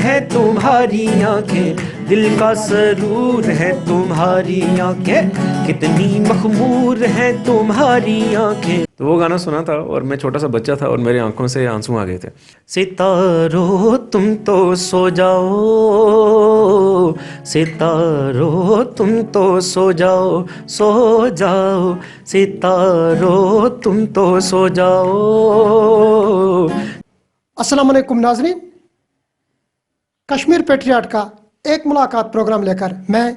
है तुम्हारी आंखें, दिल का सरूर है तुम्हारी आंखें, कितनी मखमूर है तुम्हारी आंखें। तो वो गाना सुना था और मैं छोटा सा बच्चा था और मेरी आंखों से आंसू आ गए थे। सितारों तुम तो सो जाओ, सितारों तुम तो सो जाओ, सो जाओ, सितारों तुम तो सो जाओ। अस्सलाम वालेकुम नाज़रीन, कश्मीर पेट्रियाट का एक मुलाकात प्रोग्राम लेकर मैं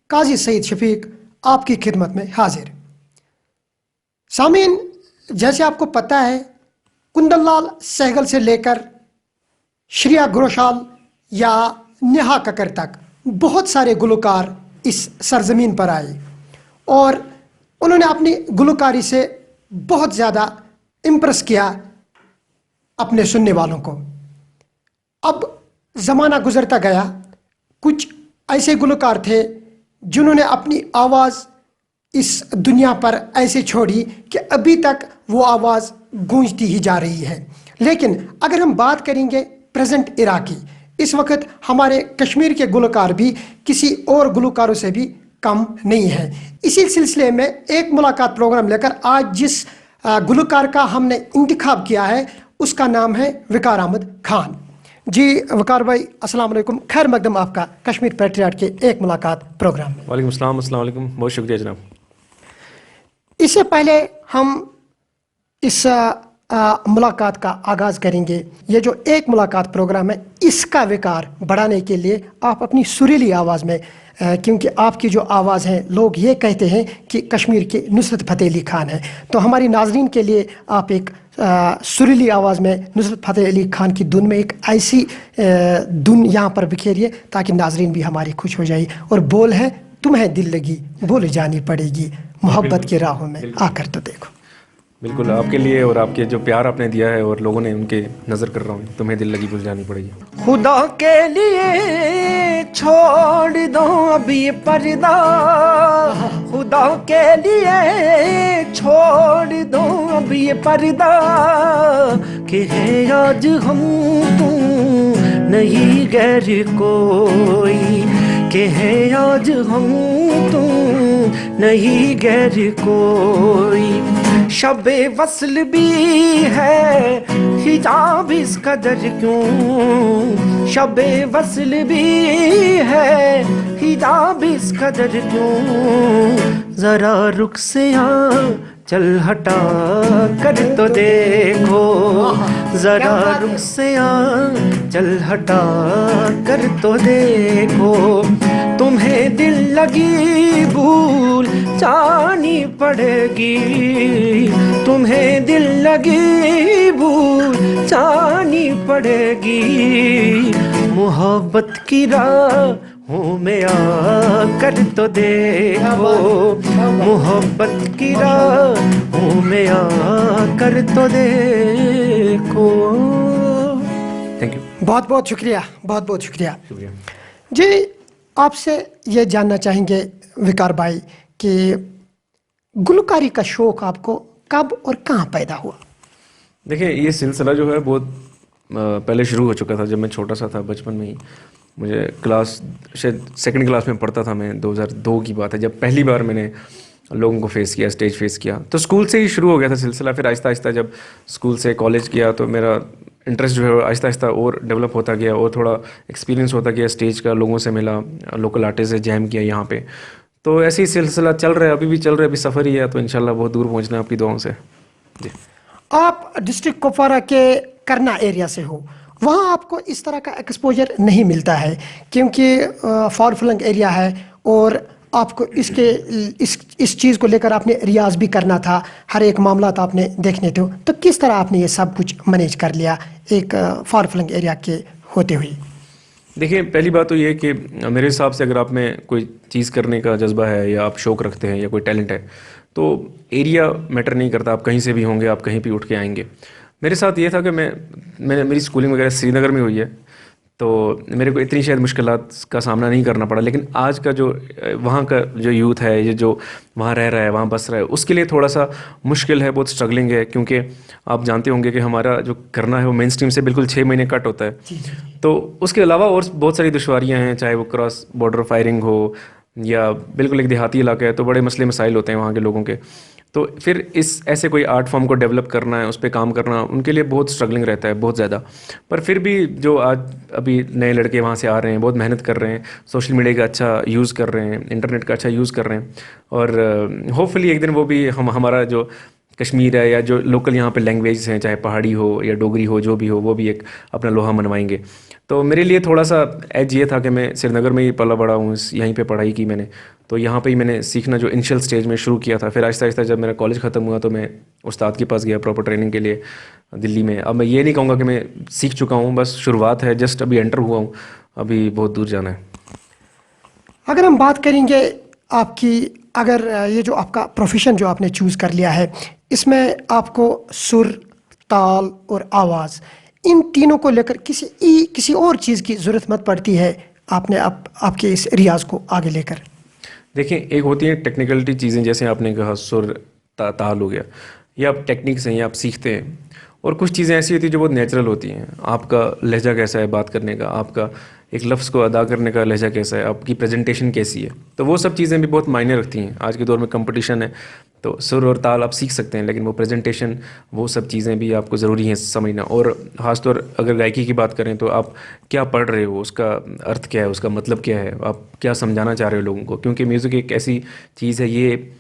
काजी सईद शफीक आपकी खिदमत में हाजिर। सामीन, जैसे आपको पता है, कुंदनलाल सहगल से लेकर श्रेया घोषाल या नेहा कक्कर तक बहुत सारे गुलकार इस सरजमीन पर आए और उन्होंने अपनी गुलकारी से बहुत ज़्यादा इम्प्रेस किया अपने सुनने वालों को। अब ज़माना गुजरता गया, कुछ ऐसे गुलकार थे जिन्होंने अपनी आवाज़ इस दुनिया पर ऐसे छोड़ी कि अभी तक वो आवाज़ गूंजती ही जा रही है। लेकिन अगर हम बात करेंगे प्रेजेंट इरा की, इस वक्त हमारे कश्मीर के गुलकार भी किसी और गुलकारों से भी कम नहीं है। इसी सिलसिले में एक मुलाकात प्रोग्राम लेकर आज जिस गुलकार का हमने इंतखाब किया है उसका नाम है वकार अहमद खान। जी वकार भाई, अस्सलाम वालेकुम, खैर मकदम आपका कश्मीर पेट्रियाट के एक मुलाकात प्रोग्राम में। वालेकुम अस्सलाम, अस्सलाम वालेकुम, बहुत शुक्रिया जनाब। इससे पहले हम इस मुलाकात का आगाज़ करेंगे। ये जो एक मुलाकात प्रोग्राम है इसका विकार बढ़ाने के लिए आप अपनी सुरीली आवाज़ में, क्योंकि आपकी जो आवाज़ है लोग ये कहते हैं कि कश्मीर के नुसरत फ़तेह अली खान है, तो हमारी नाजरीन के लिए आप एक सुरीली आवाज़ में नुसरत फ़तेह अली खान की धुन में एक ऐसी धुन यहाँ पर बिखेरिए ताकि नाजरीन भी हमारी खुश हो जाए। और बोल है, तुम्हें दिल लगी भूल जानी पड़ेगी, मोहब्बत की राहों में आकर तो देखो। बिल्कुल आपके लिए और आपके जो प्यार आपने दिया है और लोगों ने उनके नज़र कर रहा हूँ, तुम्हें दिल लगी भूल जानी पड़ेगी। खुदा के लिए छोड़ दो अब ये पर्दा, खुदा के लिए छोड़ दो अब ये पर्दा, कि है आज हम तुम नहीं गैर कोई, कि है आज हम तुम नहीं गैर कोई। शबे वस्ल भी है हिजाब इस कदर क्यों, शबे वस्ल भी है हिजाब इस कदर क्यों, जरा रुख से चल हटा कर तो देखो, जरा रुख से चल हटा कर तो देखो, तुम्हें दिल लगी भूल जानी पड़ेगी, तुम्हें दिल लगी भूल जानी पड़ेगी, मोहब्बत की राहों में आकर तो देखो, मोहब्बत की राहों में आकर तो देखो। थैंक यू, बहुत बहुत शुक्रिया, बहुत बहुत शुक्रिया। शुक्रिया जी, आपसे ये जानना चाहेंगे विकार भाई कि गुलकारी का शौक़ आपको कब और कहाँ पैदा हुआ? देखिए, ये सिलसिला जो है बहुत पहले शुरू हो चुका था। जब मैं छोटा सा था, बचपन में ही, मुझे क्लास शायद सेकंड क्लास में पढ़ता था मैं, 2002 की बात है, जब पहली बार मैंने लोगों को फेस किया, स्टेज फेस किया। तो स्कूल से ही शुरू हो गया था सिलसिला। फिर आहिस्ता आहिस्ता जब स्कूल से कॉलेज किया तो मेरा इंटरेस्ट जो है आहिस्ता आहिस्ता और डेवलप होता गया और थोड़ा एक्सपीरियंस होता गया स्टेज का, लोगों से मिला, लोकल आर्टिस्ट से जैम किया यहाँ पे। तो ऐसे ही सिलसिला चल रहा है, अभी भी चल रहा है, अभी सफ़र ही है, तो इंशाल्लाह बहुत दूर पहुँचना है आपकी दुआओं से। जी, आप डिस्ट्रिक्ट कुपवारा के करना एरिया से हो, वहाँ आपको इस तरह का एक्सपोजर नहीं मिलता है क्योंकि फार फ्लंग एरिया है और आपको इस चीज़ को लेकर आपने रियाज भी करना था, हर एक मामला तो आपने देखने थे। तो किस तरह आपने ये सब कुछ मैनेज कर लिया एक फार फ्लंग एरिया के होते हुए? देखिए, पहली बात तो ये कि मेरे हिसाब से अगर आप में कोई चीज़ करने का जज्बा है या आप शौक़ रखते हैं या कोई टैलेंट है तो एरिया मैटर नहीं करता, आप कहीं से भी होंगे, आप कहीं भी उठ के आएंगे। मेरे साथ ये था कि मेरी स्कूलिंग वगैरह श्रीनगर में हुई है, तो मेरे को इतनी शायद मुश्किलात का सामना नहीं करना पड़ा। लेकिन आज का जो वहाँ का जो यूथ है, ये जो वहाँ रह रहा है, वहाँ बस रहा है, उसके लिए थोड़ा सा मुश्किल है, बहुत स्ट्रगलिंग है। क्योंकि आप जानते होंगे कि हमारा जो करना है वो मेन स्ट्रीम से बिल्कुल 6 महीने कट होता है। तो उसके अलावा और बहुत सारी दुश्वारियाँ हैं, चाहे वो क्रॉस बॉर्डर फायरिंग हो या बिल्कुल एक देहाती इलाका है, तो बड़े मसले मसाइल होते हैं वहाँ के लोगों के। तो फिर इस ऐसे कोई आर्ट फॉर्म को डेवलप करना है, उस पर काम करना उनके लिए बहुत स्ट्रगलिंग रहता है, बहुत ज़्यादा। पर फिर भी जो आज अभी नए लड़के वहाँ से आ रहे हैं, बहुत मेहनत कर रहे हैं, सोशल मीडिया का अच्छा यूज़ कर रहे हैं, इंटरनेट का अच्छा यूज़ कर रहे हैं, और होपफुली एक दिन वो भी हमारा जो कश्मीर है या जो लोकल यहाँ पे लैंग्वेज हैं, चाहे पहाड़ी हो या डोगरी हो, जो भी हो, वो भी एक अपना लोहा मनवाएंगे। तो मेरे लिए थोड़ा सा एज ये था कि मैं श्रीनगर में ही पला बड़ा हूँ, यहीं पे पढ़ाई की मैंने, तो यहाँ पे ही मैंने सीखना जो इनिशियल स्टेज में शुरू किया था। फिर आहिस्ता आहिस्ता जब मेरा कॉलेज ख़त्म हुआ तो मैं उस्ताद के पास गया प्रॉपर ट्रेनिंग के लिए दिल्ली में। अब मैं ये नहीं कहूँगा कि मैं सीख चुका हूँ, बस शुरुआत है, जस्ट अभी एंटर हुआ हूँ, अभी बहुत दूर जाना है। अगर हम बात करेंगे आपकी, अगर ये जो आपका प्रोफेशन जो आपने चूज़ कर लिया है, इसमें आपको सुर, ताल और आवाज़, इन तीनों को लेकर किसी और चीज़ की ज़रूरत मत पड़ती है आपने आपके इस रियाज़ को आगे लेकर? देखिए, एक होती है टेक्निकलिटी चीज़ें, जैसे आपने कहा सुर, ताल हो गया, ये आप टेक्निक्स हैं, ये आप सीखते हैं। और कुछ चीज़ें ऐसी होती हैं जो बहुत नेचुरल होती हैं। आपका लहजा कैसा है बात करने का, आपका एक लफ्ज़ को अदा करने का लहजा कैसा है, आपकी प्रेजेंटेशन कैसी है, तो वो सब चीज़ें भी बहुत मायने रखती हैं। आज के दौर में कंपटीशन है, तो सुर और ताल आप सीख सकते हैं, लेकिन वो प्रेजेंटेशन, वो सब चीज़ें भी आपको ज़रूरी हैं समझना। और ख़ासतौर अगर गायकी की बात करें तो आप क्या पढ़ रहे हो, उसका अर्थ क्या है, उसका मतलब क्या है, आप क्या समझाना चाह रहे हो लोगों को। क्योंकि म्यूज़िक एक ऐसी चीज़ है, ये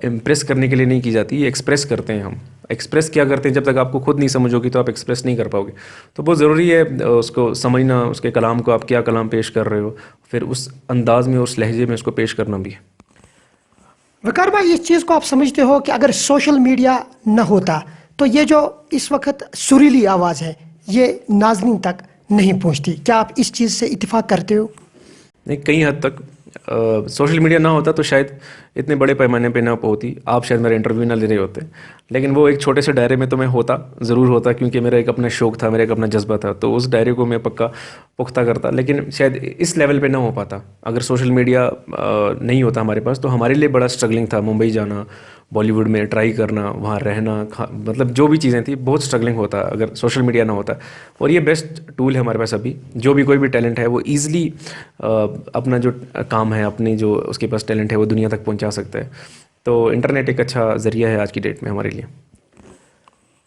इम्प्रेस करने के लिए नहीं की जाती, ये एक्सप्रेस करते हैं हम। एक्सप्रेस क्या करते हैं, जब तक आपको खुद नहीं समझोगी तो आप एक्सप्रेस नहीं कर पाओगे। तो बहुत ज़रूरी है उसको समझना, उसके कलाम को, आप क्या कलाम पेश कर रहे हो, फिर उस अंदाज में, उस लहजे में उसको पेश करना भी है। वकार भाई, इस चीज़ को आप समझते हो कि अगर सोशल मीडिया न होता तो ये जो इस वक्त सुरीली आवाज़ है ये नाज़रीन तक नहीं पहुंचती? क्या आप इस चीज़ से इत्तेफाक करते हो? नहीं, कई हद तक सोशल मीडिया ना होता तो शायद इतने बड़े पैमाने पे ना होती, आप शायद मेरा इंटरव्यू ना ले रहे होते। लेकिन वो एक छोटे से दायरे में तो मैं होता, ज़रूर होता, क्योंकि मेरा एक अपना शौक़ था, मेरा एक अपना जज्बा था, तो उस दायरे को मैं पक्का पुख्ता करता। लेकिन शायद इस लेवल पे ना हो पाता अगर सोशल मीडिया नहीं होता हमारे पास। तो हमारे लिए बड़ा स्ट्रगलिंग था, मुंबई जाना, बॉलीवुड में ट्राई करना, वहाँ रहना, मतलब जो भी चीज़ें थी, बहुत स्ट्रगलिंग होता अगर सोशल मीडिया ना होता। और ये बेस्ट टूल है हमारे पास अभी, जो भी कोई भी टैलेंट है वो ईज़िली अपना जो काम है, अपनी जो उसके पास टैलेंट है वो दुनिया तक पहुँचा सकता है। तो इंटरनेट एक अच्छा ज़रिया है आज की डेट में हमारे लिए।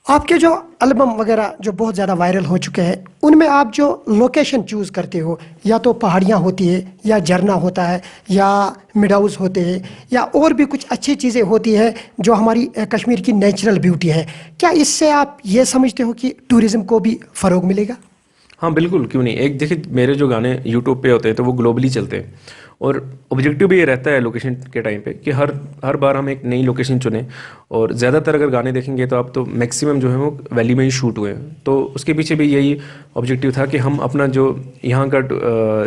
आपके जो एल्बम वगैरह जो बहुत ज़्यादा वायरल हो चुके हैं, उनमें आप जो लोकेशन चूज़ करते हो, या तो पहाड़ियाँ होती है, या झरना होता है, या मिडाउस होते हैं, या और भी कुछ अच्छी चीज़ें होती है जो हमारी कश्मीर की नेचुरल ब्यूटी है, क्या इससे आप ये समझते हो कि टूरिज़्म को भी फ़रोग मिलेगा? हाँ बिल्कुल, क्यों नहीं। एक देखिए, मेरे जो गाने यूट्यूब पे होते हैं तो वो ग्लोबली चलते हैं, और ऑब्जेक्टिव भी ये रहता है लोकेशन के टाइम पे कि हर बार हम एक नई लोकेशन चुनें। और ज़्यादातर अगर गाने देखेंगे तो आप तो मैक्सिमम जो है वो वैली में ही शूट हुए हैं। तो उसके पीछे भी यही ऑब्जेक्टिव था कि हम अपना जो यहाँ का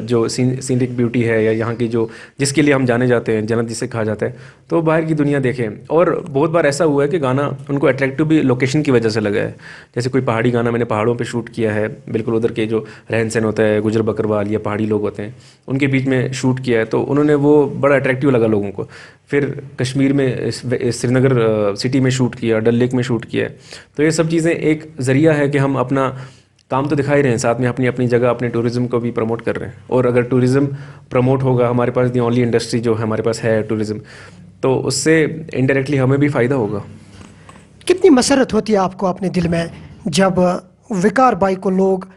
जो सीनिक ब्यूटी है, या यहाँ की जो जिसके लिए हम जाने जाते हैं, जन्नत जिसे कहा जाता है, तो बाहर की दुनिया देखें। और बहुत बार ऐसा हुआ है कि गाना उनको अट्रैक्टिव भी लोकेशन की वजह से लगा है। जैसे कोई पहाड़ी गाना मैंने पहाड़ों पे शूट किया है, बिल्कुल उधर के जो रहन सहन होता है, गुजर बकरवाल या पहाड़ी लोग होते हैं, उनके बीच में शूट किया है, तो उन्होंने वो बड़ा अट्रैक्टिव लगा लोगों को। फिर कश्मीर में श्रीनगर सिटी में शूट किया, डल लेक में शूट किया है। तो ये सब चीज़ें एक ज़रिया है कि हम अपना काम तो दिखा ही रहे हैं, साथ में अपनी अपनी जगह अपने टूरिज़्म को भी प्रमोट कर रहे हैं। और अगर टूरिज़्म प्रमोट होगा, हमारे पास दी ओनली इंडस्ट्री जो हमारे पास है टूरिज़्म, तो उससे इनडायरेक्टली हमें भी फ़ायदा होगा। कितनी मसरत होती है आपको अपने दिल में जब विकार बाई को लोग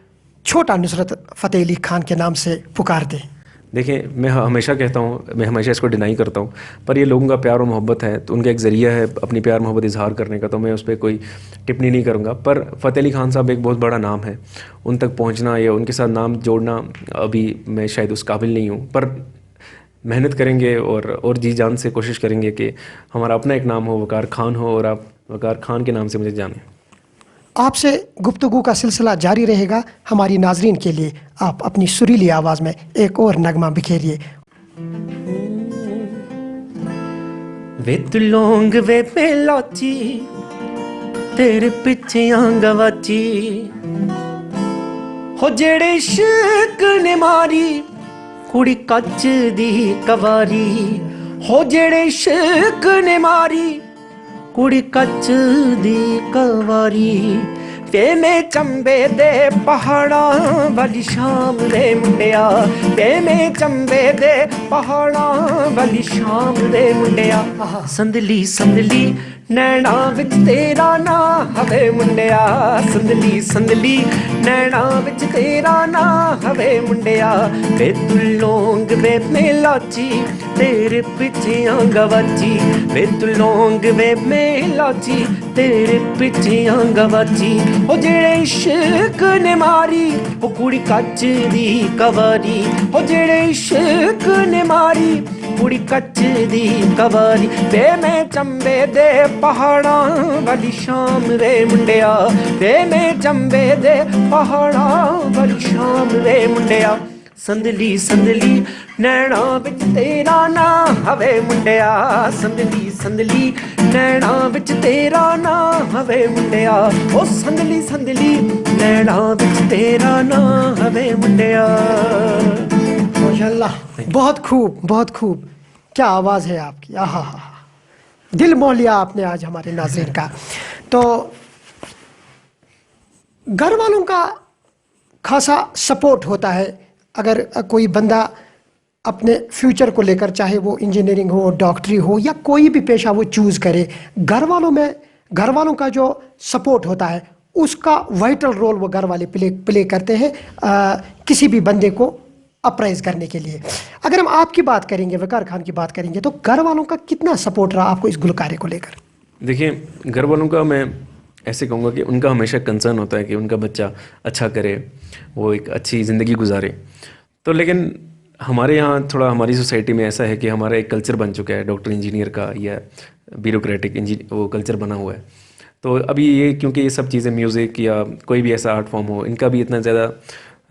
छोटा नुसरत फ़तेह अली खान के नाम से पुकारते हैं? देखिए, मैं हमेशा कहता हूँ, मैं हमेशा इसको डिनाई करता हूँ, पर ये लोगों का प्यार और मोहब्बत है, तो उनका एक ज़रिया है अपनी प्यार मोहब्बत इजहार करने का, तो मैं उस पर कोई टिप्पणी नहीं करूँगा। पर फ़तेह अली खान साहब एक बहुत बड़ा नाम है, उन तक पहुँचना या उनके साथ नाम जोड़ना अभी मैं शायद उस काबिल नहीं हूँ। पर मेहनत करेंगे और जी जान से कोशिश करेंगे कि हमारा अपना एक नाम हो, वकार खान हो, और आप वकार खान के नाम से मुझे जानें। आपसे गुफ्तगू का सिलसिला जारी रहेगा। हमारी नाजरीन के लिए आप अपनी सुरीली आवाज़ में एक और नगमा बिखेरिए। वे तू लौंग वे बेलौची, तेरे पीछे गवाची, हो जेड़े इश्क ने मारी कुड़ी कच्च दी कवारी, हो जेड़े इश्क ने मारी कुड़ी कच्च दी कवारी, वे में चंबे दे पहाड़ां वाली शाम दे मुंडिया, वे में चंबे दे पहाड़ां वाली शाम दे मुंडिया, संदली संदली नैना विच तेरा ना हवे मुंडिया, संदली संदली नैना विच तेरा ना हवे मुंडिया, वे तू लौंग वे मेलाची तेरे पिछे गवाची, वे तू लौंग वे मेलाची तेरे पिछे गवाची, हो जेड़े इश्क ने मारी वो कुड़ी कच्च दी कवारी, हो जेड़े इश्क ने मारी कुड़ी कच्च दी कवारी, वे मैं चंबे दे पहाड़ां वाली शाम रे मुंडिया, वे मैं चंबे दे पहाड़ां वाली शाम रे मुंडिया, संदली संदली नैना विच तेरा ना हवे मुंडिया, संदली संदली नैना विच तेरा ना हवे मुंडिया, ओ संदली संदली नैना विच तेरा ना हवे मुंडिया। माशाल्लाह, बहुत खूब, बहुत खूब। क्या आवाज़ है आपकी, आहा हा, दिल मोह लिया आपने आज हमारे नाज़रीन का। तो घर वालों का खासा सपोर्ट होता है अगर कोई बंदा अपने फ्यूचर को लेकर, चाहे वो इंजीनियरिंग हो, डॉक्टरी हो या कोई भी पेशा वो चूज़ करे, घर वालों का जो सपोर्ट होता है उसका वाइटल रोल वो घर वाले प्ले करते हैं किसी भी बंदे को अप्राइज करने के लिए। अगर हम आपकी बात करेंगे, वकार खान की बात करेंगे, तो घर वालों का कितना सपोर्ट रहा आपको इस गुलकारे को लेकर? देखिए, घर वालों का मैं ऐसे कहूँगा कि उनका हमेशा कंसर्न होता है कि उनका बच्चा अच्छा करे, वो एक अच्छी ज़िंदगी गुजारे। तो लेकिन हमारे यहाँ थोड़ा, हमारी सोसाइटी में ऐसा है कि हमारा एक कल्चर बन चुका है डॉक्टर इंजीनियर का, या ब्यूरोक्रेटिक वो कल्चर बना हुआ है। तो अभी ये, क्योंकि ये सब चीज़ें म्यूज़िक या कोई भी ऐसा आर्ट फॉर्म हो, इनका भी इतना ज़्यादा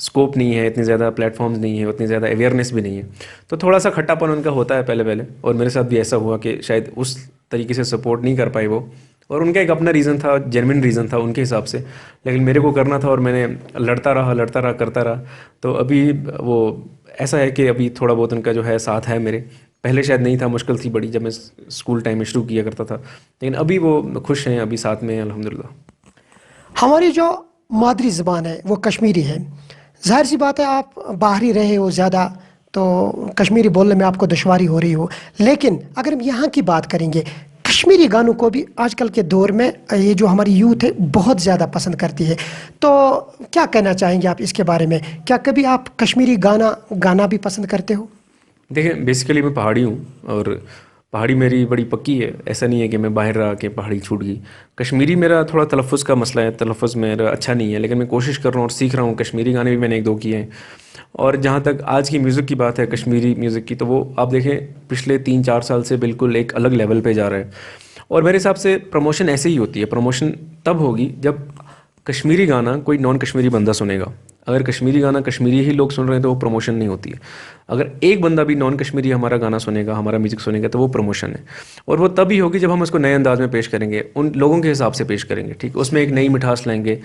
स्कोप नहीं है, इतनी ज़्यादा प्लेटफॉर्म्स नहीं है, उतनी ज़्यादा अवेयरनेस भी नहीं है, तो थोड़ा सा खट्टापन उनका होता है पहले। और मेरे साथ भी ऐसा हुआ कि शायद उस तरीके से सपोर्ट नहीं कर पाए वो, और उनका एक अपना रीज़न था, जेन्युइन रीज़न था उनके हिसाब से, लेकिन मेरे को करना था और मैंने लड़ता रहा करता रहा। तो अभी वो ऐसा है कि अभी थोड़ा बहुत उनका जो है साथ है मेरे। पहले शायद नहीं था, मुश्किल थी बड़ी जब मैं स्कूल टाइम में शुरू किया करता था, लेकिन अभी वो खुश हैं, अभी साथ में हैं अल्हम्दुलिल्लाह। हमारी जो मादरी ज़बान है वो कश्मीरी है। जाहिर सी बात है आप बाहर ही रहे हो ज़्यादा, तो कश्मीरी बोलने में आपको दुश्वारी हो रही हो, लेकिन अगर हम यहाँ की बात करेंगे, कश्मीरी गानों को भी आजकल के दौर में ये जो हमारी यूथ है बहुत ज़्यादा पसंद करती है। तो क्या कहना चाहेंगे आप इसके बारे में? क्या कभी आप कश्मीरी गाना भी पसंद करते हो? देखिए, बेसिकली मैं पहाड़ी हूँ और पहाड़ी मेरी बड़ी पक्की है। ऐसा नहीं है कि मैं बाहर रह के पहाड़ी छूट गई। कश्मीरी मेरा थोड़ा तलफ़्फ़ुज़ का मसला है, तलफ़्फ़ुज़ मेरा अच्छा नहीं है, लेकिन मैं कोशिश कर रहा हूँ और सीख रहा हूँ। कश्मीरी गाने भी मैंने 1-2 किए हैं। और जहाँ तक आज की म्यूज़िक की बात है, कश्मीरी म्यूज़िक की, तो वो आप देखें पिछले 3-4 साल से बिल्कुल एक अलग लेवल पे जा रहा है। और मेरे हिसाब से प्रमोशन ऐसे ही होती है। प्रमोशन तब होगी जब कश्मीरी गाना कोई नॉन कश्मीरी बंदा सुनेगा। अगर कश्मीरी गाना कश्मीरी ही लोग सुन रहे हैं तो वो प्रमोशन नहीं होती है। अगर एक बंदा भी नॉन कश्मीरी हमारा गाना सुनेगा, हमारा म्यूज़िक सुनेगा, तो वो प्रमोशन है। और वो तभी होगी जब हम उसको नए अंदाज में पेश करेंगे, उन लोगों के हिसाब से पेश करेंगे, ठीक, उसमें एक नई मिठास लाएंगे,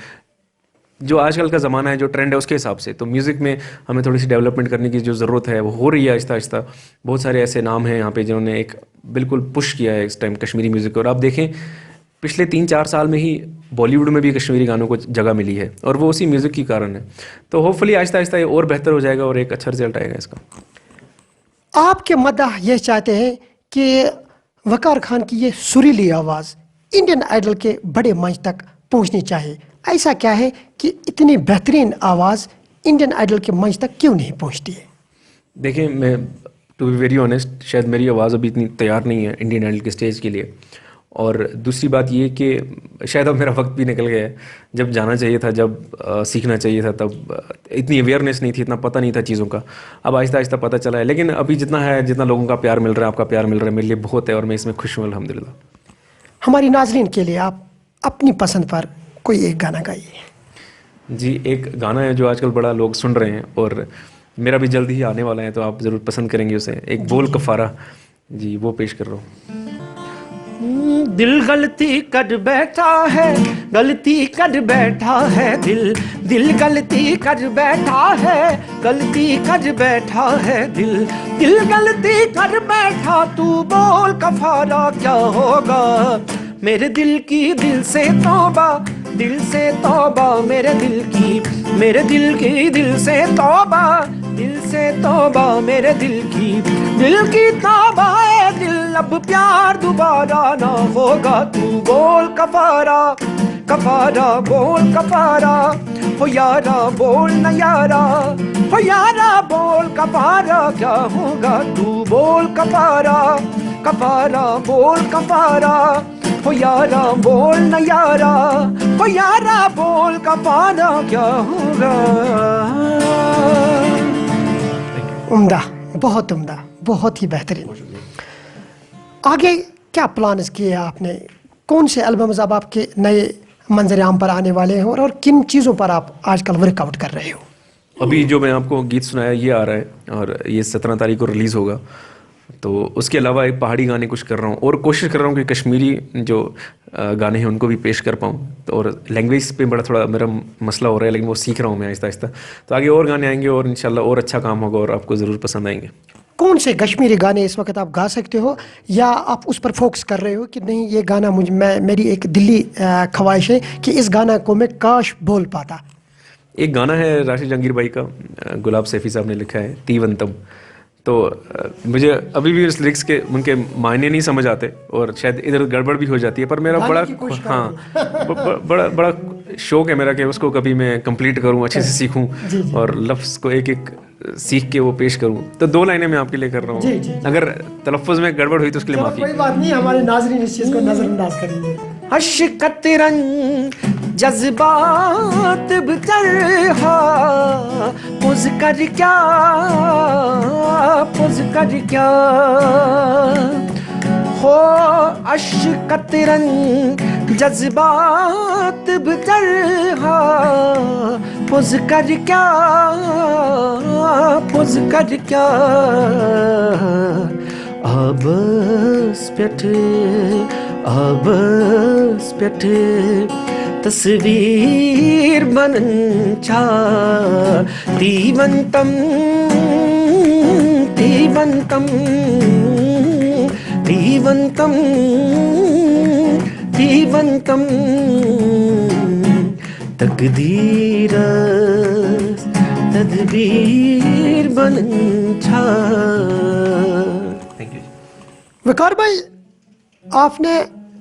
जो आजकल का ज़माना है, जो ट्रेंड है, उसके हिसाब से। तो म्यूज़िक में हमें थोड़ी सी डेवलपमेंट करने की जो ज़रूरत है वो हो रही है आहिस्ता आहिस्ता। बहुत सारे ऐसे नाम हैं यहाँ पे जिन्होंने एक बिल्कुल पुश किया है इस टाइम कश्मीरी म्यूज़िक को। और आप देखें पिछले 3-4 साल में ही बॉलीवुड में भी कश्मीरी गानों को जगह मिली है, और वो उसी म्यूज़िक की कारण है। तो होपफुली आहिस्ता आहिस्ता ये और बेहतर हो जाएगा और एक अच्छा रिजल्ट आएगा इसका। आपके मद्दाह ये चाहते हैं कि वकार खान की ये सुरीली आवाज़ इंडियन आइडल के बड़े मंच तक पहुंचनी चाहिए। ऐसा क्या है कि इतनी बेहतरीन आवाज़ इंडियन आइडल के मंच तक क्यों नहीं पहुंचती है? देखिए, मैं टू बी वेरी ऑनेस्ट, शायद मेरी आवाज़ अभी इतनी तैयार नहीं है इंडियन आइडल के स्टेज के लिए। और दूसरी बात ये कि शायद अब मेरा वक्त भी निकल गया है। जब जाना चाहिए था, जब सीखना चाहिए था, तब इतनी अवेयरनेस नहीं थी, इतना पता नहीं था चीज़ों का। अब आहिस्ता आहिस्ता पता चला है। लेकिन अभी जितना है, जितना लोगों का प्यार मिल रहा है, आपका प्यार मिल रहा है, मेरे लिए बहुत है और मैं इसमें खुश हूँ अल्हम्दुलिल्लाह। हमारी नाजरीन के लिए आप अपनी पसंद पर कोई एक गाना गाइए। जी, एक गाना है जो आजकल बड़ा लोग सुन रहे हैं और मेरा भी जल्द ही आने वाला है, तो आप ज़रूर पसंद करेंगे उसे। एक बोल कफ़ारा, जी, वो पेश कर रहा हूँ। दिल गलती कर बैठा है, गलती कर बैठा है दिल, दिल गलती कर बैठा है, गलती कर बैठा है दिल, दिल गलती कर बैठा। तू बोल कफारा क्या होगा, मेरे दिल की दिल से तौबा, दिल से तौबा, मेरे दिल की, मेरे दिल की दिल से तौबा, दिल से तौबा, मेरे दिल की तौबा है दिल, अब प्यार दोबारा ना होगा। तू बोल कफारा, कफारा बोल कफारा, हो यारा बोल न यारा, हो यारा बोल कफारा क्या होगा। तू बोल कफारा, कफारा बोल कफारा, हो यारा बोल न यारा, हो यारा बोल कफारा क्या होगा। उम्दा, बहुत उम्दा, बहुत ही बेहतरीन। आगे क्या प्लान्स किए हैं आपने, कौन से एल्बम्स अब आपके नए मंजर आम पर आने वाले हैं, और किन चीज़ों पर आप आजकल वर्कआउट कर रहे हो? अभी जो मैं आपको गीत सुनाया ये आ रहा है और ये 17 तारीख को रिलीज़ होगा। तो उसके अलावा एक पहाड़ी गाने कुछ कर रहा हूँ और कोशिश कर रहा हूँ कि कश्मीरी जो गाने हैं उनको भी पेश कर पाऊँ। तो और लैंग्वेज पे बड़ा थोड़ा मेरा मसला हो रहा है, लेकिन वो सीख रहा हूँ मैं आहिस्ता आहिस्ता। तो आगे और गाने आएंगे और इंशाल्लाह और अच्छा काम होगा और आपको ज़रूर पसंद आएंगे। कौन से कश्मीरी गाने इस वक्त आप गा सकते हो, या आप उस पर फोकस कर रहे हो कि नहीं ये गाना मेरी एक दिल्ली ख्वाहिश है कि इस गाना को मैं काश बोल पाता? एक गाना है राशिद जहांगीर भाई का, गुलाब सैफी साहब ने लिखा है, तीवंतम। तो मुझे अभी भी उस लिरिक्स के उनके मायने नहीं समझ आते और शायद इधर गड़बड़ भी हो जाती है, पर मेरा बड़ा बड़ा बड़ा शौक है मेरा कि उसको कभी मैं कंप्लीट करूं, अच्छे से सीखूं और लफ्ज़ को एक एक सीख के वो पेश करूं। तो 2 लाइनें मैं आपके लिए कर रहा हूँ, अगर तलफ़ुज़ में गड़बड़ हुई तो उसके लिए माफ़ी। कोई बात नहीं, हमारे नाज़रीन इस चीज़ को नज़रअंदाज करेंगे। अशकत रंग जज्बात बतरहा, पुज़ कर क्या, पुज़ कर क्या हो। अशकत रंग जज्बात बतरहा, पुज़ कर क्या, पुज़ कर क्या। आबस पेठे, आबस पेठे तस्वीर बनचा, तीवंतम, तीवंतम, तीवंतम, तीवंतम, तकदीर तदबीर बनचा। Thank you. वकार भाई, आपने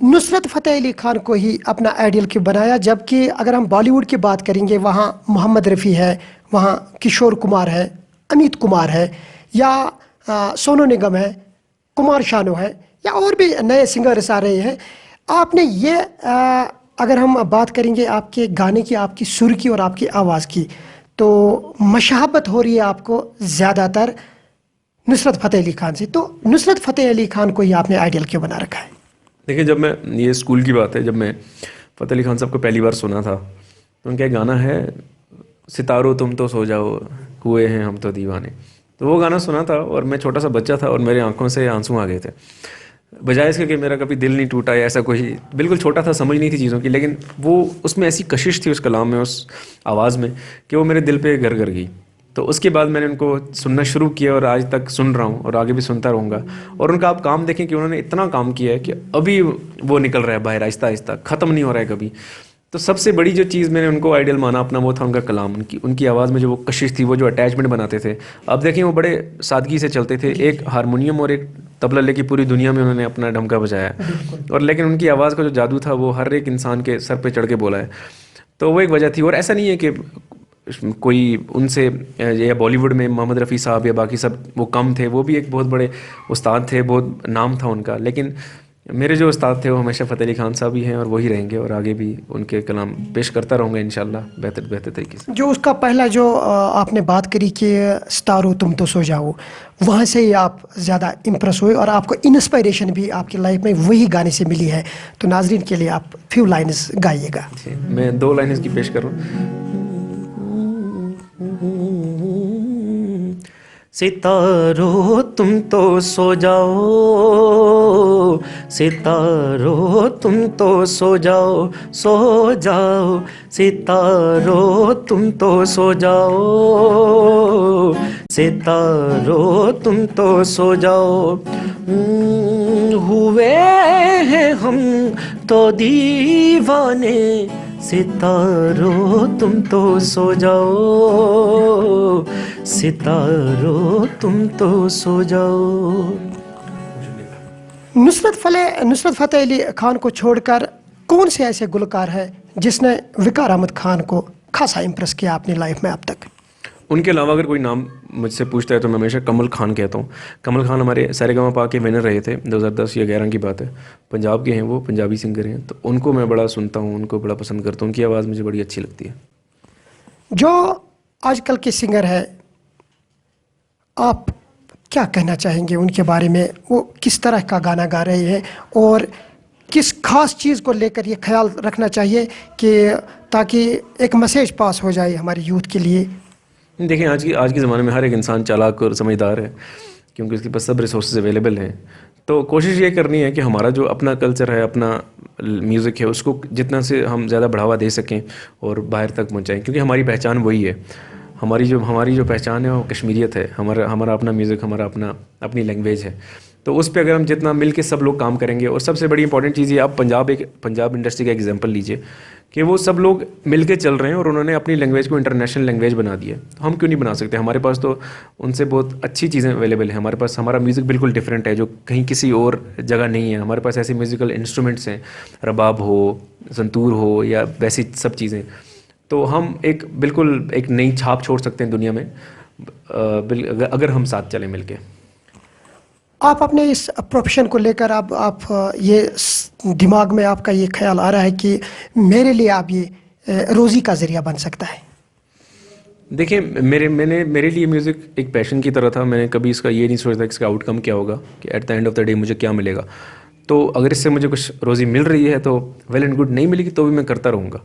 नुसरत फ़तेह अली खान को ही अपना आइडियल क्यों बनाया, जबकि अगर हम बॉलीवुड की बात करेंगे वहाँ मोहम्मद रफ़ी है, वहाँ किशोर कुमार है, अमित कुमार है, या सोनू निगम है, कुमार शानू है, या और भी नए सिंगर्स आ रहे हैं। आपने ये अगर हम बात करेंगे आपके गाने की, आपकी सुर की और आपकी आवाज़ की, तो मशाहबत हो रही है आपको ज़्यादातर नुसरत फ़तेह अली खान से। तो नुसरत फ़तेह अली खान को ही आपने आइडियल क्यों बना रखा है? देखिए, जब मैं, ये स्कूल की बात है, जब मैं फ़तेह अली खान साहब को पहली बार सुना था तो उनका एक गाना है, सितारों तुम तो सो जाओ, हुए हैं हम तो दीवाने। तो वो गाना सुना था और मैं छोटा सा बच्चा था और मेरी आंखों से आंसू आ गए थे। बजाय इसके कि मेरा कभी दिल नहीं टूटा या ऐसा कोई, बिल्कुल छोटा था, समझ नहीं थी चीज़ों की, लेकिन वो उसमें ऐसी कशिश थी उस कलाम में, उस आवाज़ में, कि वो मेरे दिल पे घर कर गई। तो उसके बाद मैंने उनको सुनना शुरू किया और आज तक सुन रहा हूँ और आगे भी सुनता रहूँगा। और उनका आप काम देखें कि उन्होंने इतना काम किया है कि अभी वो निकल रहा है बाहर आहिस्ता आहिस्ता, ख़त्म नहीं हो रहा है कभी। तो सबसे बड़ी जो चीज़ मैंने उनको आइडियल माना अपना, वो था उनका कलाम, उनकी आवाज़ में जो वो कशिश थी, वो जो अटैचमेंट बनाते थे। अब देखें, वो बड़े सादगी से चलते थे, एक हारमोनियम और एक तबला लेके पूरी दुनिया में उन्होंने अपना डमका बजाया, और लेकिन उनकी आवाज़ का जो जादू था वो हर एक इंसान के सर पे चढ़ के बोला है। तो वो एक वजह थी। और ऐसा नहीं है कि कोई उनसे, या बॉलीवुड में मोहम्मद रफ़ी साहब या बाकी सब वो कम थे, वो भी एक बहुत बड़े उस्ताद थे, बहुत नाम था उनका, लेकिन मेरे जो उस्ताद थे वो हमेशा फ़तेह अली खान साहब ही हैं और वही रहेंगे और आगे भी उनके कलाम पेश करता रहूँगा इंशाल्लाह बेहतर तरीके से। जो उसका पहला जो आपने बात करी कि सितारो तुम तो सो जाओ, वहाँ से ही आप ज़्यादा इम्प्रेस हुए और आपको इंस्पायरेशन भी आपकी लाइफ में वही गाने से मिली है। तो नाजरीन के लिए आप फ्यू लाइन्स गाइएगा। मैं 2 लाइन्स की पेश कर रहा हूँ। सितारों तुम तो सो जाओ, सितारों तुम तो सो जाओ, सो जाओ, सितारों तुम तो सो जाओ, सितारों तुम तो सो जाओ। हुए हैं हम तो दीवाने, सितारों तुम तो सो जाओ, सितारों तुम तो सो जाओ। नुसरत फ़तेह अली खान को छोड़कर कौन से ऐसे गुलकार हैं जिसने वकार अहमद खान को खासा इम्प्रेस किया अपनी लाइफ में अब तक? उनके अलावा अगर कोई नाम मुझसे पूछता है तो मैं हमेशा कमल खान कहता हूँ। कमल खान हमारे सारेगामा के विनर रहे थे 2010 या 11 की बात है। पंजाब के हैं, वो पंजाबी सिंगर हैं, तो उनको मैं बड़ा सुनता हूँ, उनको बड़ा पसंद करता हूँ, उनकी आवाज़ मुझे बड़ी अच्छी लगती है। जो आजकल के सिंगर है, आप क्या कहना चाहेंगे उनके बारे में? वो किस तरह का गाना गा रहे हैं और किस खास चीज़ को लेकर ये ख्याल रखना चाहिए कि ताकि एक मैसेज पास हो जाए हमारे यूथ के लिए? देखिए, आज के ज़माने में हर एक इंसान चालाक और समझदार है, क्योंकि उसके पास सब रिसोर्सेज अवेलेबल हैं। तो कोशिश ये करनी है कि हमारा जो अपना कल्चर है, अपना म्यूज़िक है, उसको जितना से हम ज़्यादा बढ़ावा दे सकें और बाहर तक पहुँचाएँ, क्योंकि हमारी पहचान वही है। हमारी जो पहचान है वो कश्मीरियत है, हमारा अपना म्यूज़िक, हमारा अपनी लैंग्वेज है। तो उस पे अगर हम जितना मिल के सब लोग काम करेंगे, और सबसे बड़ी इंपॉर्टेंट चीज़ ये, आप पंजाब इंडस्ट्री का एग्जांपल लीजिए कि वो सब लोग मिल के चल रहे हैं और उन्होंने अपनी लैंग्वेज को इंटरनेशनल लैंग्वेज बना दी है। तो हम क्यों नहीं बना सकते? हमारे पास तो उनसे बहुत अच्छी चीज़ें अवेलेबल हैं। हमारे पास हमारा म्यूज़िक बिल्कुल डिफरेंट है, जो कहीं किसी और जगह नहीं है। हमारे पास ऐसे म्यूज़िकल इंस्ट्रूमेंट्स हैं, रबाब हो, संतूर हो, या वैसी सब चीज़ें। तो हम बिल्कुल एक नई छाप छोड़ सकते हैं दुनिया में, अगर हम साथ चलें मिल के। आप अपने इस प्रोफेशन को लेकर आप ये दिमाग में आपका ये ख्याल आ रहा है कि मेरे लिए आप ये रोज़ी का ज़रिया बन सकता है? देखिए, मेरे लिए म्यूज़िक एक पैशन की तरह था। मैंने कभी इसका ये नहीं सोचा था कि इसका आउटकम क्या होगा, कि at the end of the day मुझे क्या मिलेगा। तो अगर इससे मुझे कुछ रोज़ी मिल रही है तो वेल एंड गुड, नहीं मिलेगी तो भी मैं करता रहूँगा।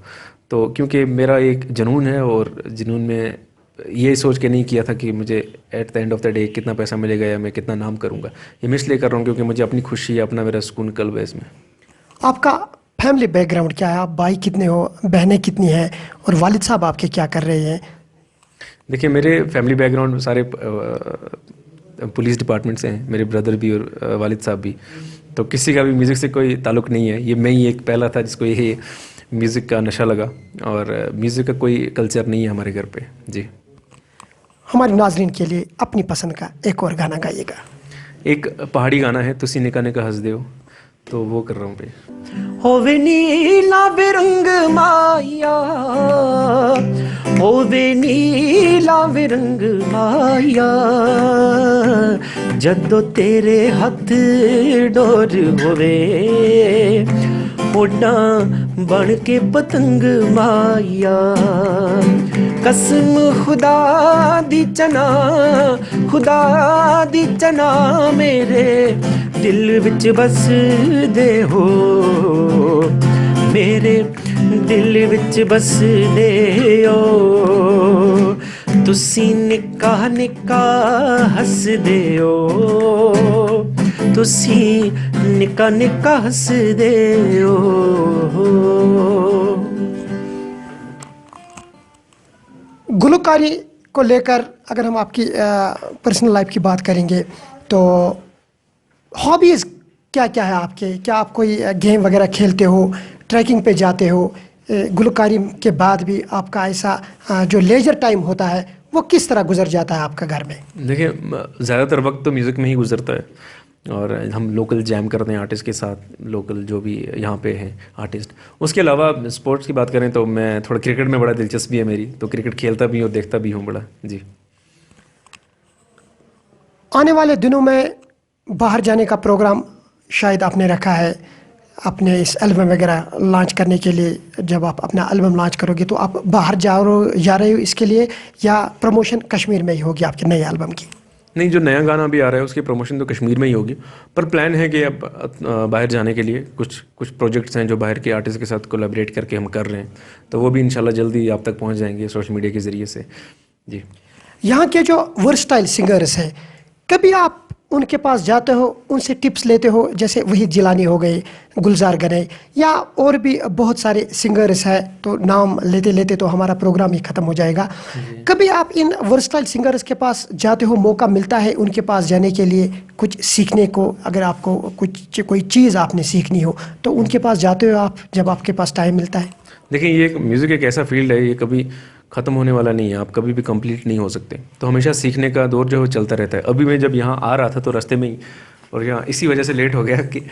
तो क्योंकि मेरा एक जुनून है, और जुनून में ये सोच के नहीं किया था कि मुझे at the end of the day कितना पैसा मिलेगा या मैं कितना नाम करूँगा। ये मैं इसलिए कर रहा हूँ क्योंकि मुझे अपनी खुशी या अपना मेरा सुकून कल्ब है इसमें। आपका फैमिली बैकग्राउंड क्या है? आप भाई कितने हो, बहनें कितनी हैं, और वालिद साहब आपके क्या कर रहे हैं? देखिए, मेरे फैमिली बैकग्राउंड सारे पुलिस डिपार्टमेंट से हैं, मेरे ब्रदर भी और वालिद साहब भी। तो किसी का भी म्यूज़िक से कोई ताल्लुक़ नहीं है। ये मैं ही एक पहला था जिसको ये म्यूज़िक का नशा लगा, और म्यूज़िक का कोई कल्चर नहीं है हमारे घर पे। जी। हमारे नाजरीन के लिए अपनी पसंद का एक और गाना गाइएगा। एक पहाड़ी गाना है, तुसी निका निका हंस दे हो, तो वो कर रहा हूँ पे। होवे नीला बिरंग माया, होवे नीला बिरंग माया, जदों तेरे हथ डोर होवे, उड़ा बन के पतंग माया। कसम खुदा दी चना, खुदा दी चना, मेरे दिल विच बस दे हो, मेरे दिल विच बस दे हो। तुसी निका निका हस दे हो, तुसी निका निका हस दे हो। गुलकारी को लेकर अगर हम आपकी पर्सनल लाइफ की बात करेंगे तो हॉबीज़ क्या क्या है आपके? क्या आप कोई गेम वगैरह खेलते हो, ट्रैकिंग पे जाते हो? गुलकारी के बाद भी आपका ऐसा जो लेजर टाइम होता है वो किस तरह गुजर जाता है आपका घर में? देखिए, ज़्यादातर वक्त तो म्यूज़िक में ही गुजरता है, और हम लोकल जैम करते हैं आर्टिस्ट के साथ, लोकल जो भी यहाँ पे हैं आर्टिस्ट। उसके अलावा स्पोर्ट्स की बात करें तो मैं थोड़ा क्रिकेट में बड़ा दिलचस्पी है मेरी, तो क्रिकेट खेलता भी हूँ, देखता भी हूँ बड़ा। जी। आने वाले दिनों में बाहर जाने का प्रोग्राम शायद आपने रखा है अपने इस एल्बम वगैरह लॉन्च करने के लिए? जब आप अपना एल्बम लॉन्च करोगे तो आप बाहर जा रहे हो इसके लिए, या प्रमोशन कश्मीर में ही होगी आपके नए एल्बम की? नहीं, जो नया गाना भी आ रहा है उसकी प्रमोशन तो कश्मीर में ही होगी, पर प्लान है कि अब बाहर जाने के लिए कुछ प्रोजेक्ट्स हैं जो बाहर के आर्टिस्ट के साथ कोलैबोरेट करके हम कर रहे हैं, तो वो भी इंशाल्लाह जल्दी आप तक पहुंच जाएंगे सोशल मीडिया के ज़रिए से। जी। यहाँ के जो वर्सटाइल सिंगर्स हैं, कभी आप उनके पास जाते हो, उनसे टिप्स लेते हो, जैसे वहीद जिलानी हो गए, गुलजार गनई, या और भी बहुत सारे सिंगर्स हैं, तो नाम लेते लेते तो हमारा प्रोग्राम ही ख़त्म हो जाएगा। कभी आप इन वर्सटाइल सिंगर्स के पास जाते हो, मौका मिलता है उनके पास जाने के लिए कुछ सीखने को, अगर आपको कुछ कोई चीज़ आपने सीखनी हो तो उनके पास जाते हो आप, जब आपके पास टाइम मिलता है? देखिए, ये म्यूज़िक एक ऐसा फील्ड है, ये कभी ख़त्म होने वाला नहीं है, आप कभी भी कंप्लीट नहीं हो सकते। तो हमेशा सीखने का दौर जो है चलता रहता है। अभी मैं जब यहाँ आ रहा था तो रास्ते में ही, और यहाँ इसी वजह से लेट हो गया कि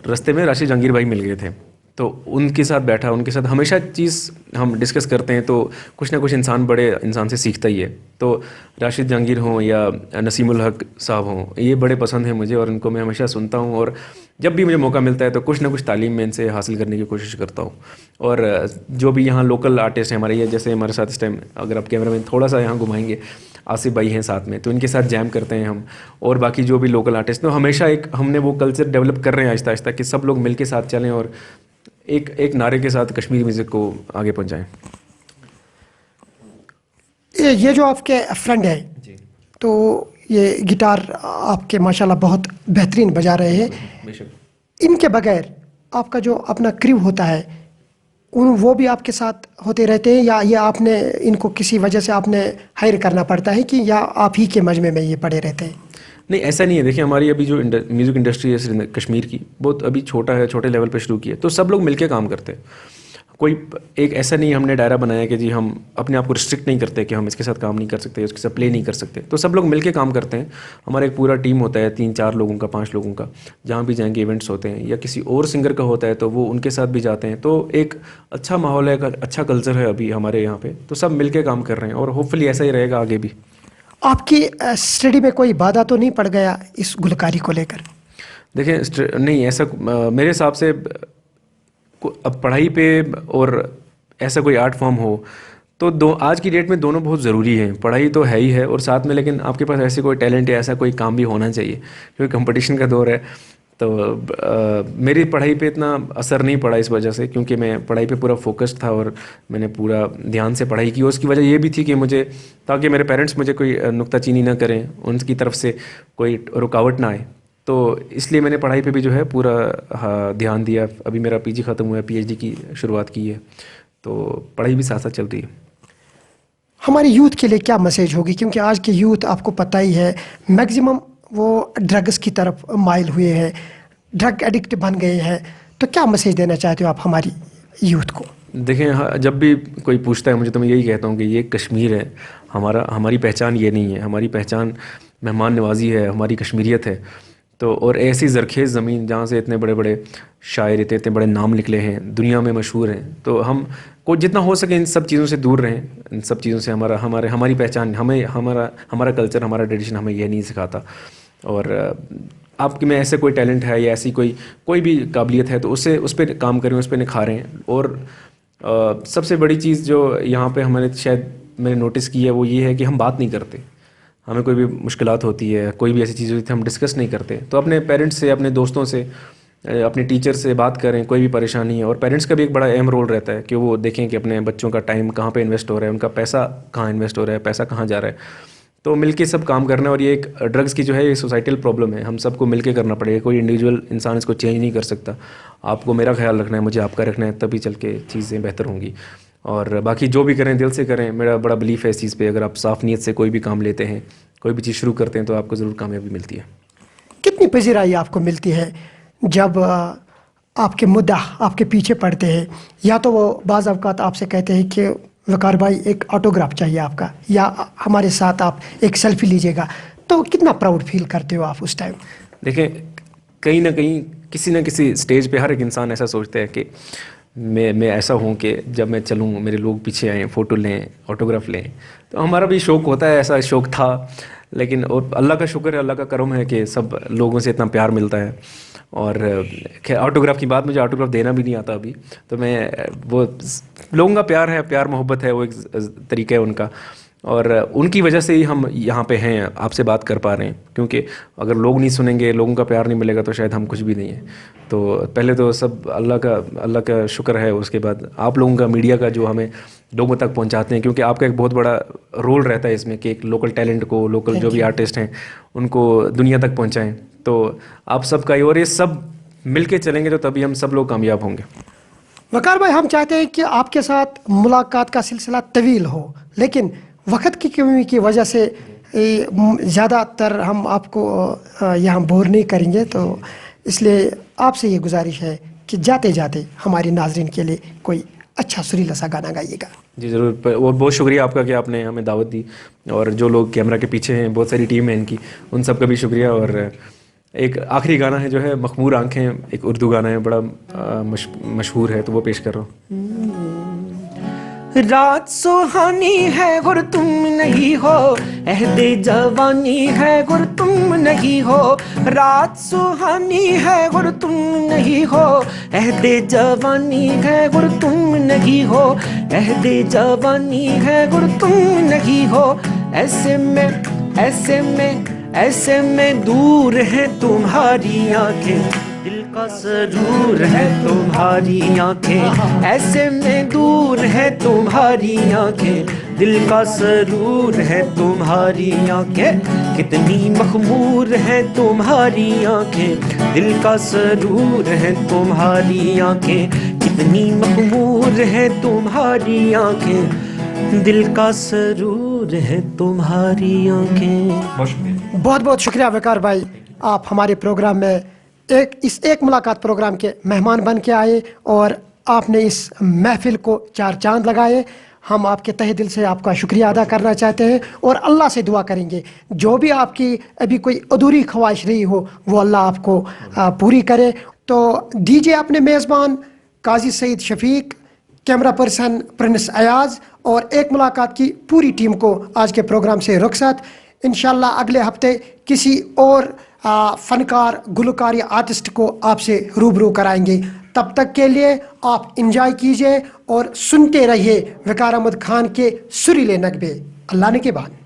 रास्ते में राशिद जहांगीर भाई मिल गए थे, तो उनके साथ बैठा, उनके साथ हमेशा चीज़ हम डिस्कस करते हैं, तो कुछ ना कुछ इंसान बड़े इंसान से सीखता ही है। तो राशिद जहांगीर हों या नसीमुल हक साहब हों, ये बड़े पसंद हैं मुझे और इनको मैं हमेशा सुनता हूँ, और जब भी मुझे मौका मिलता है तो कुछ ना कुछ तालीम में इनसे हासिल करने की कोशिश करता हूँ। और जो भी यहाँ लोकल आर्टिस्ट हैं हमारे, ये जैसे हमारे साथ इस टाइम, अगर आप कैमरा में थोड़ा सा यहाँ घुमाएंगे, आसिफ भाई हैं साथ में, तो इनके साथ जैम करते हैं हम, और बाकी जो भी लोकल आर्टिस्ट, तो हमेशा एक हमने वो कल्चर डेवलप कर रहे हैं आहिस्ता आहिस्ता कि सब लोग मिल के साथ चलें और एक एक नारे के साथ कश्मीरी म्यूज़िक को आगे पहुँचाएँ। ये जो आपके फ्रेंड है, तो ये गिटार आपके माशाल्लाह बहुत बेहतरीन बजा रहे हैं। बेशक। इनके बगैर आपका जो अपना क्रू होता है, वो भी आपके साथ होते रहते हैं, या ये आपने इनको किसी वजह से आपने हायर करना पड़ता है, कि या आप ही के मजमे में ये पड़े रहते हैं? नहीं, ऐसा नहीं है। देखिए, हमारी अभी जो म्यूज़िक इंडस्ट्री है कश्मीर की, बहुत अभी छोटा है, छोटे लेवल पे शुरू की है, तो सब लोग मिलके काम करते हैं। कोई एक ऐसा नहीं हमने दायरा बनाया कि जी हम अपने आप को रिस्ट्रिक्ट नहीं करते कि हम इसके साथ काम नहीं कर सकते, इसके साथ प्ले नहीं कर सकते, तो सब लोग मिलके काम करते हैं। हमारा एक पूरा टीम होता है 3-4 लोगों का, 5 लोगों का, जहाँ भी जाएंगे इवेंट्स होते हैं, या किसी और सिंगर का होता है तो वो उनके साथ भी जाते हैं। तो एक अच्छा माहौल है, अच्छा कल्चर है अभी हमारे यहाँ पे, तो सब मिलके काम कर रहे हैं और होपफुली ऐसा ही रहेगा आगे भी। आपकी स्टडी में कोई बाधा तो नहीं पड़ गया इस गुलकारी को लेकर? देखिए, नहीं ऐसा मेरे हिसाब से अब पढ़ाई पे और ऐसा कोई आर्ट फॉर्म हो तो आज की डेट में दोनों बहुत ज़रूरी हैं। पढ़ाई तो है ही है और साथ में लेकिन आपके पास ऐसे कोई टैलेंट या ऐसा कोई काम भी होना चाहिए, क्योंकि कंपटीशन का दौर है। तो मेरी पढ़ाई पे इतना असर नहीं पड़ा इस वजह से, क्योंकि मैं पढ़ाई पे पूरा फोकस्ड था और मैंने पूरा ध्यान से पढ़ाई की। उसकी वजह ये भी थी कि मुझे, ताकि मेरे पेरेंट्स मुझे कोई नुक्ताचीनी ना करें, उनकी तरफ से कोई रुकावट ना आए, तो इसलिए मैंने पढ़ाई पे भी जो है पूरा ध्यान दिया। अभी मेरा पीजी ख़त्म हुआ है, पीएचडी की शुरुआत की है, तो पढ़ाई भी साथ साथ चल रही है। हमारे यूथ के लिए क्या मैसेज होगी, क्योंकि आज के यूथ आपको पता ही है मैक्सिमम वो ड्रग्स की तरफ माइल हुए हैं, ड्रग एडिक्ट बन गए हैं, तो क्या मैसेज देना चाहते हो आप हमारी यूथ को? देखें, जब भी कोई पूछता है मुझे तो मैं यही कहता हूँ कि ये कश्मीर है, हमारी पहचान ये नहीं है। हमारी पहचान मेहमान नवाजी है, हमारी कश्मीरियत है। तो और ऐसी ज़रखेज़ ज़मीन जहाँ से इतने बड़े बड़े शायर, इतने बड़े नाम निकले हैं, दुनिया में मशहूर हैं, तो हम को जितना हो सके इन सब चीज़ों से दूर रहें। इन सब चीज़ों से हमारी पहचान, हमारा कल्चर, हमारा ट्रेडिशन हमें यह नहीं सिखाता। और आपके में ऐसे कोई टैलेंट है या ऐसी कोई भी काबिलियत है तो उस पर काम करें, उस पर निखारें। और सबसे बड़ी चीज़ जो यहाँ पे मैंने नोटिस की है वो ये है कि हम बात नहीं करते। हमें कोई भी मुश्किलात होती है, कोई भी ऐसी चीज़ होती है, हम डिस्कस नहीं करते। तो अपने पेरेंट्स से, अपने दोस्तों से, अपने टीचर से बात करें, कोई भी परेशानी है। और पेरेंट्स का भी एक बड़ा अहम रोल रहता है कि वो देखें कि अपने बच्चों का टाइम कहाँ पे इन्वेस्ट हो रहा है, उनका पैसा कहाँ इन्वेस्ट हो रहा है, पैसा कहाँ जा रहा है। तो मिलके सब काम करना है। और ये एक ड्रग्स की जो है ये सोसाइटल प्रॉब्लम है, हम सबको मिलके करना पड़ेगा। कोई इंडिविजुअल इंसान इसको चेंज नहीं कर सकता। आपको मेरा ख्याल रखना है, मुझे आपका रखना है, तभी चल के चीज़ें बेहतर होंगी। और बाकी जो भी करें दिल से करें, मेरा बड़ा बिलीफ है इस चीज़ पे। अगर आप साफ़ नीयत से कोई भी काम लेते हैं, कोई भी चीज़ शुरू करते हैं, तो आपको ज़रूर कामयाबी मिलती है। कितनी पजीराई आपको मिलती है जब आपके मुद्दा आपके पीछे पड़ते हैं, या तो वो बाज़ अवकात आपसे कहते हैं कि वकार भाई एक ऑटोग्राफ चाहिए आपका, या हमारे साथ आप एक सेल्फी लीजिएगा, तो कितना प्राउड फील करते हो आप उस टाइम? देखें, कहीं ना कहीं किसी न किसी स्टेज पे हर एक इंसान ऐसा सोचता है कि मैं ऐसा हूँ कि जब मैं चलूँ मेरे लोग पीछे आएँ, फ़ोटो लें, ऑटोग्राफ लें। तो हमारा भी शौक़ होता है, ऐसा शौक़ था। लेकिन और अल्लाह का शुक्र है, अल्लाह का करम है कि सब लोगों से इतना प्यार मिलता है। और खैर, ऑटोग्राफ की बात, मुझे ऑटोग्राफ देना भी नहीं आता अभी। तो मैं वो लोगों का प्यार है, प्यार मोहब्बत है, वो एक तरीका है उनका। और उनकी वजह से ही हम यहाँ पे हैं, आपसे बात कर पा रहे हैं। क्योंकि अगर लोग नहीं सुनेंगे, लोगों का प्यार नहीं मिलेगा, तो शायद हम कुछ भी नहीं है। तो पहले तो सब अल्लाह का शुक्र है। उसके बाद आप लोगों का, मीडिया का जो हमें लोगों तक पहुंचाते हैं, क्योंकि आपका एक बहुत बड़ा रोल रहता है इसमें कि एक लोकल टैलेंट को, लोकल जो भी आर्टिस्ट हैं उनको दुनिया तक पहुंचाएं। तो आप सबका ही, और ये सब मिलके चलेंगे तो तभी हम सब लोग कामयाब होंगे। वकार भाई, हम चाहते हैं कि आपके साथ मुलाकात का सिलसिला तवील हो, लेकिन वक्त की कमी की वजह से ज़्यादातर हम आपको यहाँ बोर नहीं करेंगे, तो इसलिए आपसे ये गुजारिश है कि जाते जाते हमारी नाजरीन के लिए कोई अच्छा सुरीला सा गाना गाइएगा। जी ज़रूर, और बहुत शुक्रिया आपका कि आपने हमें दावत दी, और जो लोग कैमरा के पीछे हैं, बहुत सारी टीम है इनकी, उन सब का भी शुक्रिया। और एक आखिरी गाना है जो है मखमूर आंखें, एक उर्दू गाना है, बड़ा मशहूर है, तो वो पेश कर रहा हूँ। रात सुहानी है गुर तुम नहीं हो, अहदे जवानी है गुर तुम नहीं हो। रात सुहानी है गुर तुम नहीं हो, अहदे जवानी है गुर तुम नहीं हो। अहदे जवानी है गुर तुम नहीं हो। ऐसे में दूर है तुम्हारी आंखें, दिल का सरूर है तुम्हारी आंखें। ऐसे में दूर है तुम्हारी आंखें, दिल का सरूर है तुम्हारी आंखें। कितनी मखमूर है तुम्हारी आंखें, दिल का सरूर है तुम्हारी आंखें। कितनी मखमूर है तुम्हारी आंखें, दिल का सरूर है तुम्हारी आंखें। बहुत बहुत शुक्रिया वकार भाई, आप हमारे प्रोग्राम में एक मुलाकात प्रोग्राम के मेहमान बन के आए और आपने इस महफिल को 4 चांद लगाए। हम आपके तहे दिल से आपका शुक्रिया अदा करना चाहते हैं और अल्लाह से दुआ करेंगे जो भी आपकी अभी कोई अधूरी ख्वाहिश रही हो वो अल्लाह आपको पूरी करे। तो दीजिए अपने मेज़बान Qazi Saeed Shafiq, camera person Prince Ayaz और एक मुलाकात की पूरी टीम को आज के प्रोग्राम से रुखसत। इंशाल्लाह अगले हफ्ते किसी और फनकार, गुलकार या आर्टिस्ट को आपसे रूबरू कराएंगे। तब तक के लिए आप इंजॉय कीजिए और सुनते रहिए वकार अहमद खान के सुरीले नगमे। अल्लाह ने के बाद।